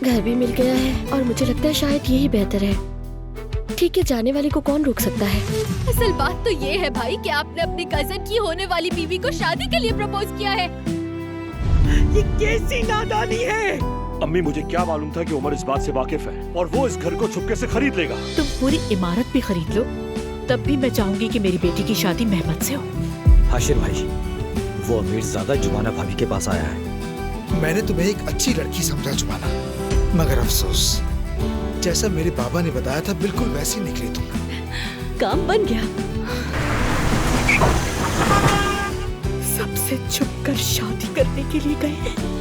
घर भी मिल गया है और मुझे लगता है शायद यही बेहतर है। ठीक है, जाने वाले को कौन रोक सकता है। असल बात तो ये है भाई कि आपने अपनी कजन की होने वाली बीवी को शादी के लिए प्रपोज किया है। ये कैसी नादानी है। अम्मी, मुझे क्या मालूम था कि उमर इस बात से वाकिफ है और वो इस घर को छुपके से खरीद लेगा। तुम पूरी इमारत भी खरीद लो, तब भी मैं चाहूंगी कि मेरी बेटी की शादी मेहमद से हो। हाशिर भाई, वो अमीरजादा जुमाना भाभी के पास आया है। मैंने तुम्हें एक अच्छी लड़की समझा जुमाना, मगर अफसोस जैसा मेरे बाबा ने बताया था बिल्कुल वैसी निकली तुम। काम बन गया। सबसे छुपकर शादी करने के लिए गए हैं।